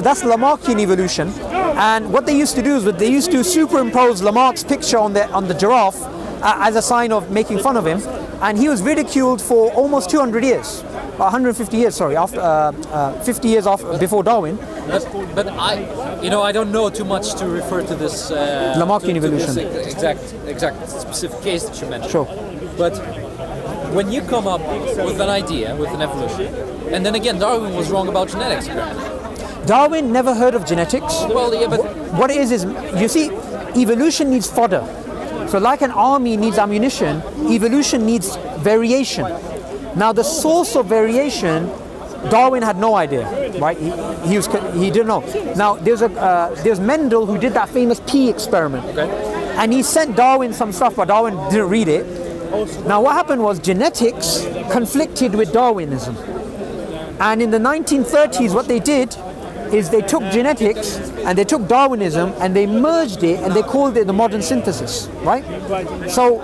that's Lamarckian evolution. And what they used to do is they used to superimpose Lamarck's picture on the giraffe as a sign of making fun of him. And he was ridiculed for almost 200 years. 150 years, sorry, after 50 years before Darwin. But I don't know too much to refer to this Lamarckian evolution. This exact specific case that you mentioned. Sure. But when you come up with an idea, with an evolution, and then again, Darwin was wrong about genetics, apparently. Darwin never heard of genetics. Well, yeah, but what it is you see, evolution needs fodder. So like an army needs ammunition, evolution needs variation. Now the source of variation, Darwin had no idea, right? He didn't know. Now there's Mendel who did that famous pea experiment, okay. And he sent Darwin some stuff, but Darwin didn't read it. Now what happened was genetics conflicted with Darwinism, and in the 1930s, what they did is they took genetics and they took Darwinism and they merged it and they called it the modern synthesis, right? So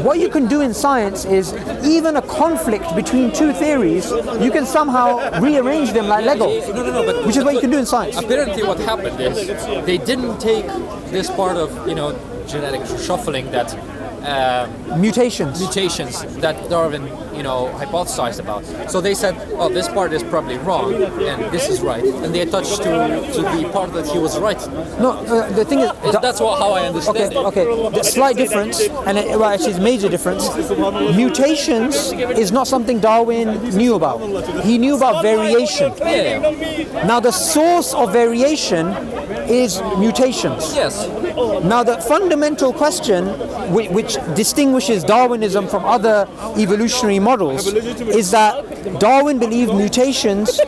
what you can do in science is even a conflict between two theories, you can somehow rearrange them like Lego, but which is what you can do in science. Apparently what happened is they didn't take this part of, genetic shuffling that mutations that Darwin, hypothesized about. So they said, oh, this part is probably wrong and this is right, and they attached to the part that he was right. No, the thing is, that's how I understand it. Okay. The slight difference, and actually it's a major difference. Mutations is not something Darwin knew about. He knew about variation. Yeah. Now the source of variation is mutations. Yes. Now the fundamental question which distinguishes Darwinism from other evolutionary models is that Darwin believed variations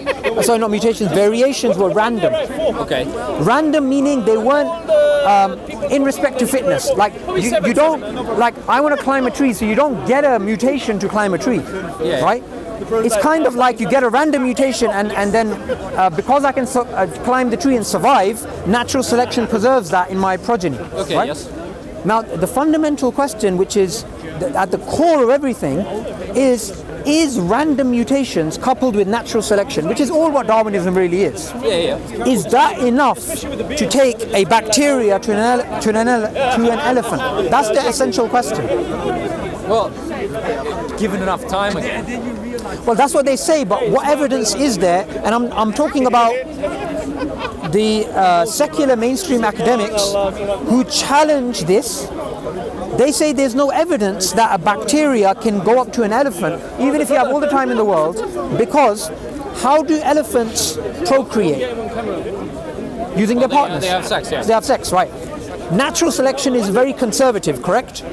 were random. Okay. Random meaning they weren't in respect to fitness. Like you don't, like I want to climb a tree, so you don't get a mutation to climb a tree, right? It's kind of like you get a random mutation and then because I can climb the tree and survive, natural selection preserves that in my progeny. Okay, right? yes. Now the fundamental question, which is at the core of everything, is random mutations coupled with natural selection, which is all what Darwinism really is. Yeah. Is that enough to take a bacteria to an elephant? That's the essential question. Well, given enough time again. Well, that's what they say, but what evidence is there? And I'm talking about the secular mainstream academics who challenge this. They say there's no evidence that a bacteria can go up to an elephant, even if you have all the time in the world, because how do elephants procreate? Using their partners. They have sex, yes. They have sex, right. Natural selection is very conservative, correct?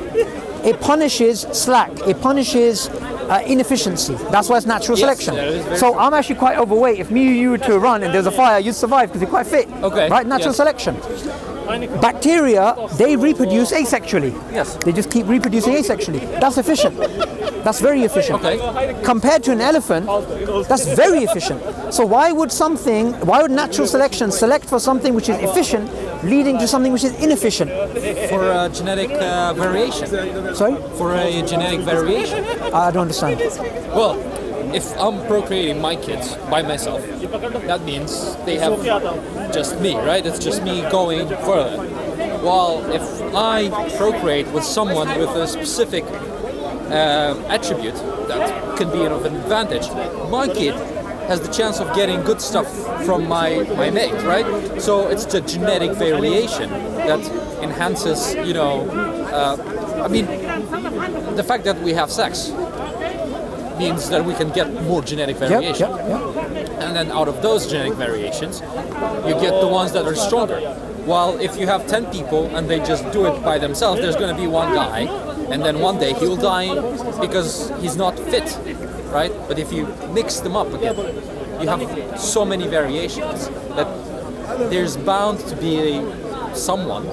It punishes slack. It punishes inefficiency. That's why it's natural selection. So I'm actually quite overweight. If me and you were to run and there's a fire, you'd survive because you're quite fit. Okay. Right? Natural selection. Bacteria, they reproduce asexually. Yes. They just keep reproducing asexually. That's efficient. That's very efficient. Okay. Compared to an elephant, that's very efficient. So why would natural selection select for something which is efficient, leading to something which is inefficient? For a genetic variation. Sorry? For a genetic variation. I don't understand. Well, if I'm procreating my kids by myself, that means they have just me, right? It's just me going further. While if I procreate with someone with a specific attribute that can be of an advantage, my kid has the chance of getting good stuff from my mate, right? So it's the genetic variation that enhances, the fact that we have sex means that we can get more genetic variation. Yep. And then out of those genetic variations, you get the ones that are stronger. While if you have 10 people and they just do it by themselves, there's going to be one guy, and then one day he'll die because he's not fit, right? But if you mix them up again, you have so many variations that there's bound to be someone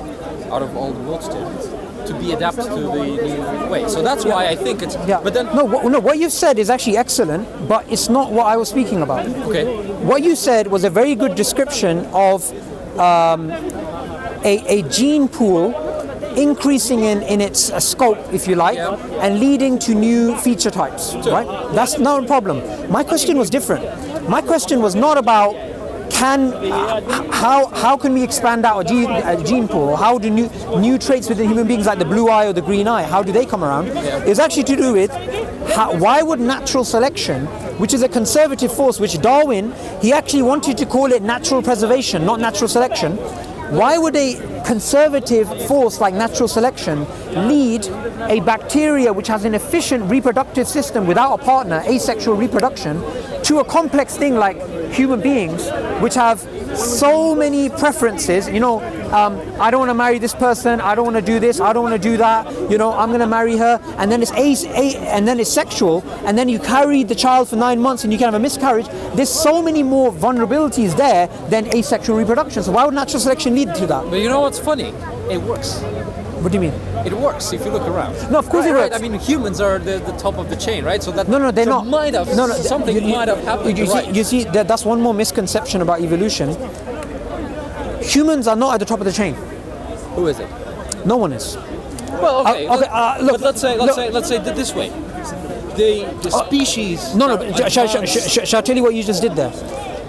out of all the multitude to be adapted to the new way. So that's why I think it's... Yeah. But then... No, what you've said is actually excellent, but it's not what I was speaking about. Okay. What you said was a very good description of a gene pool increasing in its scope, if you like, and leading to new feature types, right? That's not a problem. My question was different. My question was not about how can we expand out a gene pool? How do new traits within human beings like the blue eye or the green eye, how do they come around? It's actually to do with why would natural selection, which is a conservative force, which Darwin, he actually wanted to call it natural preservation, not natural selection. Why would a conservative force like natural selection lead a bacteria which has an efficient reproductive system without a partner, asexual reproduction, to a complex thing like human beings, which have so many preferences? You know, I don't want to marry this person, I don't want to do this, I don't want to do that, you know, I'm going to marry her, and then it's sexual, and then you carry the child for 9 months and you can have a miscarriage. There's so many more vulnerabilities there than asexual reproduction. So why would natural selection lead to that? But you know what's funny? It works. What do you mean? It works if you look around. No, of course it works. I mean, humans are the top of the chain, right? So that no, they're not. Something might have happened. You see, that's one more misconception about evolution. Humans are not at the top of the chain. Who is it? No one is. Well, okay. Look. But let's say this way. The species. No. Shall I tell you what you just did there?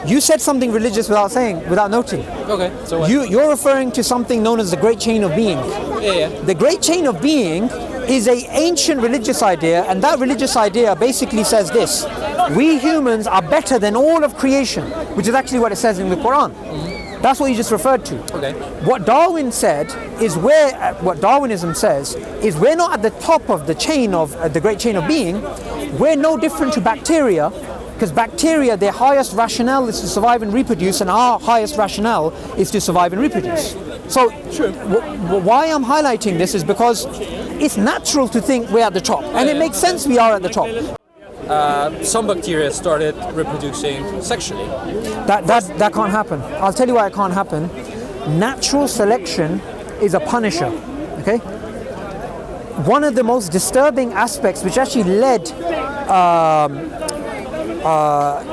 You said something religious without noting. Okay. So what? You're referring to something known as the Great Chain of Being. Yeah. The Great Chain of Being is an ancient religious idea, and that religious idea basically says this: we humans are better than all of creation, which is actually what it says in the Quran. Mm-hmm. That's what you just referred to. Okay. What Darwinism says is we're not at the top of the chain of the Great Chain of Being. We're no different to bacteria. Because bacteria, their highest rationale is to survive and reproduce, and our highest rationale is to survive and reproduce. So, why I'm highlighting this is because it's natural to think we're at the top, and it makes sense we are at the top. Some bacteria started reproducing sexually. That can't happen. I'll tell you why it can't happen. Natural selection is a punisher. Okay. One of the most disturbing aspects, which actually led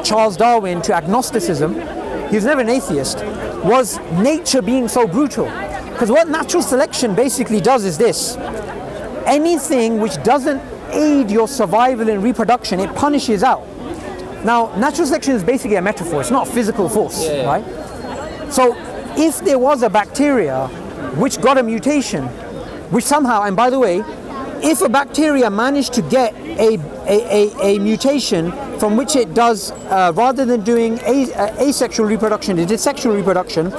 Charles Darwin to agnosticism, he was never an atheist, was nature being so brutal. Because what natural selection basically does is this: anything which doesn't aid your survival and reproduction, it punishes out. Now, natural selection is basically a metaphor, it's not a physical force, right? So if there was a bacteria which got a mutation, which somehow, and by the way, if a bacteria managed to get a mutation from which it does, rather than doing asexual reproduction, it did sexual reproduction,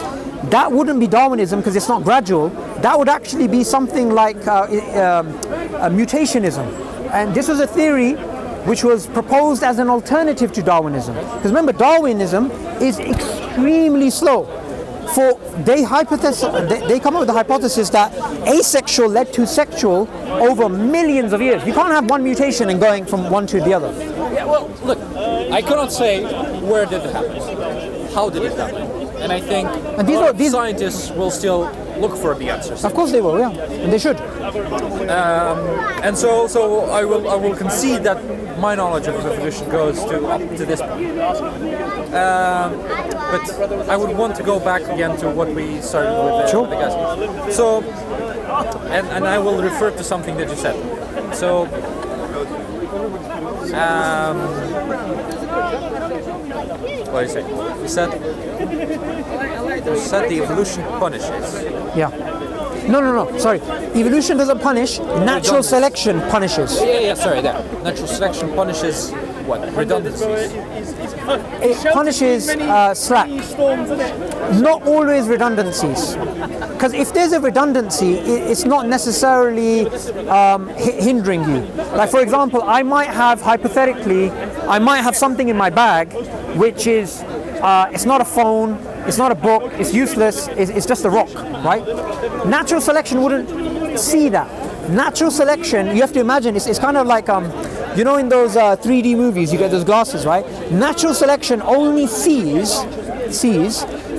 that wouldn't be Darwinism because it's not gradual. That would actually be something like mutationism. And this was a theory which was proposed as an alternative to Darwinism. Because remember, Darwinism is extremely slow. They come up with the hypothesis that asexual led to sexual over millions of years. You can't have one mutation and going from one to the other. Yeah, well, look, I cannot say where did it happen, how did it happen, and I think these scientists will still look for the answers. Of course they will, yeah, and they should. And so I will concede that my knowledge of evolution goes up to this point. But I would want to go back again to what we started with, sure. With the guys. So, and I will refer to something that you said. So, what did you say? You said the evolution punishes. Yeah. No, sorry. Evolution doesn't punish, natural selection punishes. Yeah, sorry, there. Natural selection punishes what? Redundancies. It punishes slack. Not always redundancies. Because if there's a redundancy, it's not necessarily hindering you. Like, for example, I might have something in my bag which is, it's not a phone, it's not a book, it's useless, it's just a rock, right? Natural selection wouldn't see that. Natural selection, you have to imagine, it's kind of like, you know, in those 3D movies, you get those glasses, right? Natural selection only sees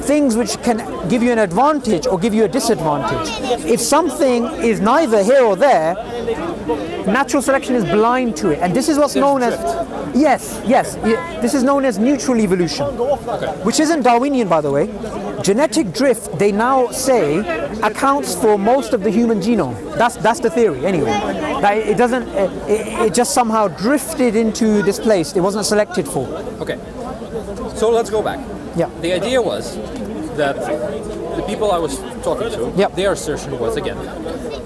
things which can give you an advantage or give you a disadvantage. If something is neither here or there, natural selection is blind to it. And this is what's known as... Yes. This is known as neutral evolution, which isn't Darwinian, by the way. Genetic drift, they now say, accounts for most of the human genome. That's the theory, anyway. That it doesn't... It just somehow drifted into this place. It wasn't selected for. Okay. So let's go back. Yeah. The idea was that the people I was talking to, Yep. their assertion was, again,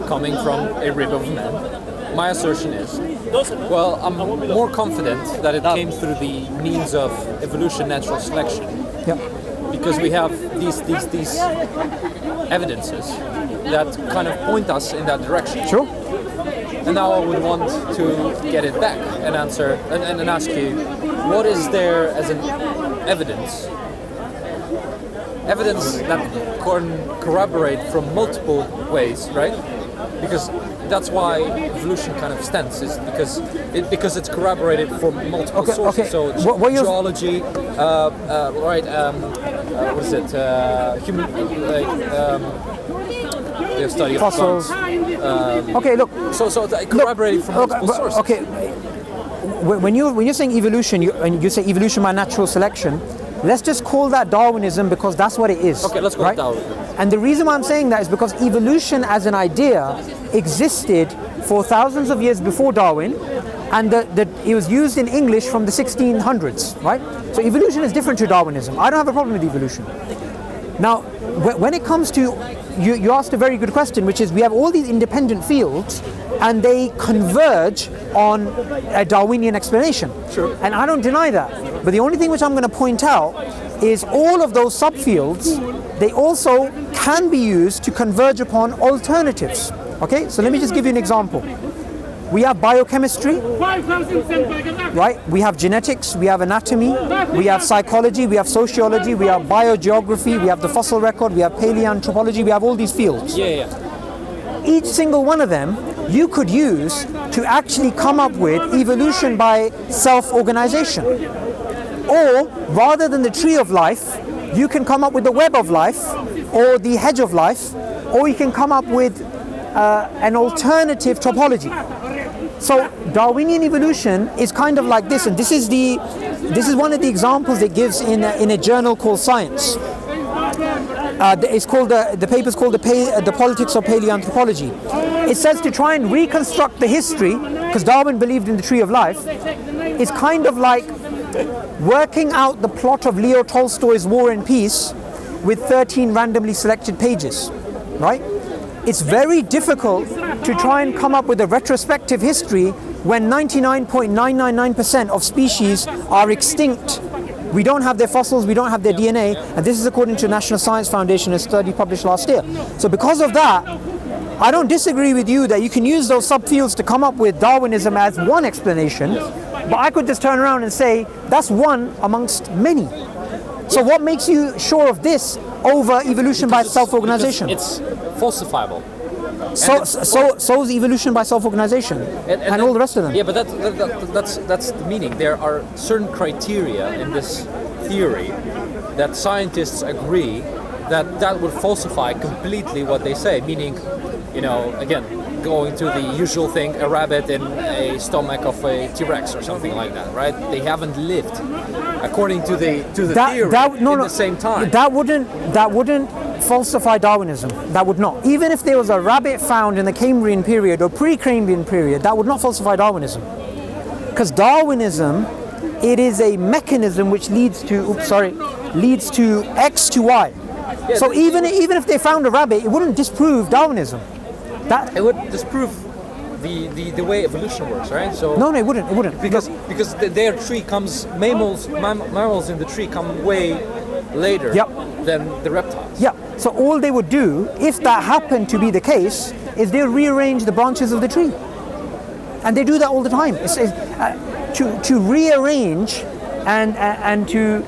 coming from a rib of a man. My assertion is, well, I'm more confident that it came through the means of evolution, natural selection, Yeah. because we have these evidences that kind of point us in that direction. Sure. And now I would want to get it back and answer and ask you, what is there as an evidence that can corroborate from multiple ways, right? Because that's why evolution kind of stands, is because it's corroborated from multiple sources. Okay. So What you're- geology, what is it? Human, the study of Fossils. plants. Okay, look. So corroborated from multiple sources. Okay. When you're saying evolution, and you say evolution by natural selection, let's just call that Darwinism because that's what it is. Okay, let's call right? it Darwinism. And the reason why I'm saying that is because evolution as an idea existed for thousands of years before Darwin, and it was used in English from the 1600s, right? So evolution is different to Darwinism. I don't have a problem with evolution. Now, when it comes to, you asked a very good question, which is we have all these independent fields and they converge on a Darwinian explanation. Sure. And I don't deny that. But the only thing which I'm going to point out is all of those subfields, they also can be used to converge upon alternatives. Okay, so let me just give you an example. We have biochemistry, right? We have genetics, we have anatomy, we have psychology, we have sociology, we have biogeography, we have the fossil record, we have paleoanthropology, we have all these fields. Yeah. Each single one of them you could use to actually come up with evolution by self-organization. Or rather than the tree of life, you can come up with the web of life or the hedge of life, or you can come up with an alternative topology. So Darwinian evolution is kind of like this, and this is one of the examples it gives in a journal called Science. It's called the paper's called the Politics of Paleoanthropology. It says to try and reconstruct the history, because Darwin believed in the tree of life, is kind of like working out the plot of Leo Tolstoy's War and Peace with 13 randomly selected pages, right? It's very difficult to try and come up with a retrospective history when 99.999% of species are extinct. We don't have their fossils, we don't have their DNA, and this is according to National Science Foundation, a study published last year. So because of that, I don't disagree with you that you can use those subfields to come up with Darwinism as one explanation, but I could just turn around and say that's one amongst many. So what makes you sure of this over evolution by self-organization? It's falsifiable. So is evolution by self-organization and all the rest of them. Yeah, but that's the meaning. There are certain criteria in this theory that scientists agree that would falsify completely what they say. Meaning, again, going to the usual thing, a rabbit in a stomach of a T-Rex or something like that, right? They haven't lived according to the theory the same time. That wouldn't falsify Darwinism. That would not. Even if there was a rabbit found in the Cambrian period or pre-Cambrian period, that would not falsify Darwinism. Because Darwinism, it is a mechanism which leads to X to Y. Yeah, so even if they found a rabbit, it wouldn't disprove Darwinism. It would disprove the way evolution works, right? So no, it wouldn't. Because their tree comes, mammals in the tree come way later than the reptiles. Yeah. So all they would do, if that happened to be the case, is they rearrange the branches of the tree, and they do that all the time. To rearrange and to,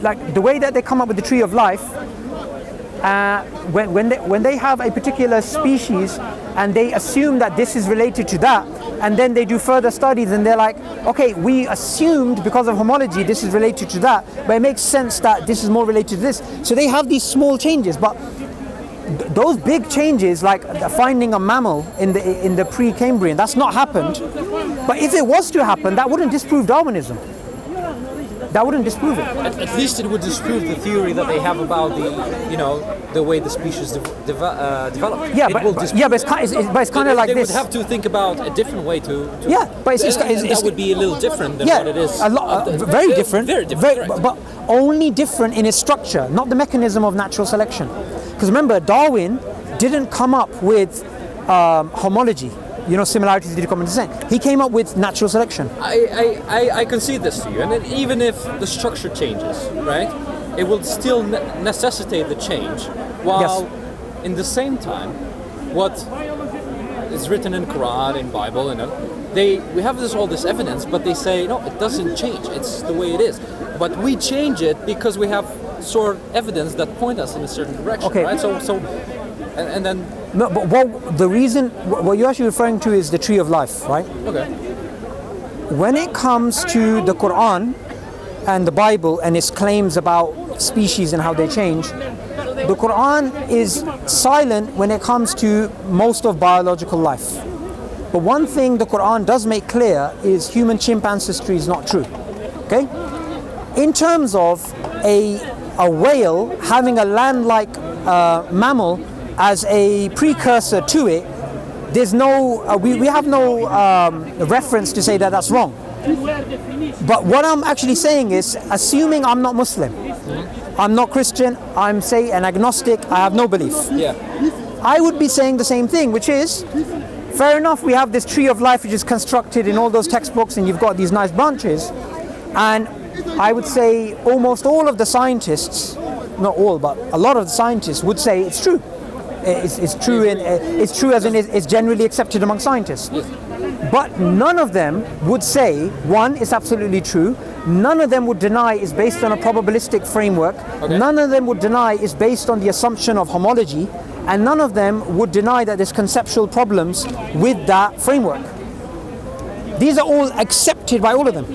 like the way that they come up with the tree of life. When they have a particular species and they assume that this is related to that, and then they do further studies and they're like, okay, we assumed because of homology this is related to that, but it makes sense that this is more related to this. So they have these small changes, but those big changes, like finding a mammal in the pre-Cambrian, that's not happened. But if it was to happen, that wouldn't disprove Darwinism. That wouldn't disprove it. At least it would disprove the theory that they have about the way the species developed. Yeah, it but will it's kind of like they this. would have to think about a different way to Yeah, but that would be a little different than what it is. a lot, very different. Very different. Correct. but only different in its structure, not the mechanism of natural selection. Because remember, Darwin didn't come up with homology. Similarities due to common descent. He came up with natural selection. I concede this to you, and then even if the structure changes, right, it will still necessitate the change. While in the same time, what is written in Quran, in Bible, we have all this evidence, but they say no, it doesn't change. It's the way it is. But we change it because we have sort of evidence that point us in a certain direction, right? So, and then. No, but what you're actually referring to is the tree of life, right? Okay. When it comes to the Quran and the Bible and its claims about species and how they change, the Quran is silent when it comes to most of biological life. But one thing the Quran does make clear is human chimp ancestry is not true. Okay? In terms of a whale having a land-like mammal as a precursor to it, there's no we have no reference to say that that's wrong. But what I'm actually saying is, assuming I'm not Muslim, I'm not Christian, I'm say an agnostic, I have no belief. Yeah. I would be saying the same thing, which is, fair enough, we have this tree of life which is constructed in all those textbooks and you've got these nice branches, and I would say almost all of the scientists, not all, but a lot of the scientists would say it's true. It's true, it's true as in it's generally accepted among scientists. But none of them would say, one, it's absolutely true. None of them would deny it's based on a probabilistic framework. Okay. None of them would deny it's based on the assumption of homology. And none of them would deny that there's conceptual problems with that framework. These are all accepted by all of them.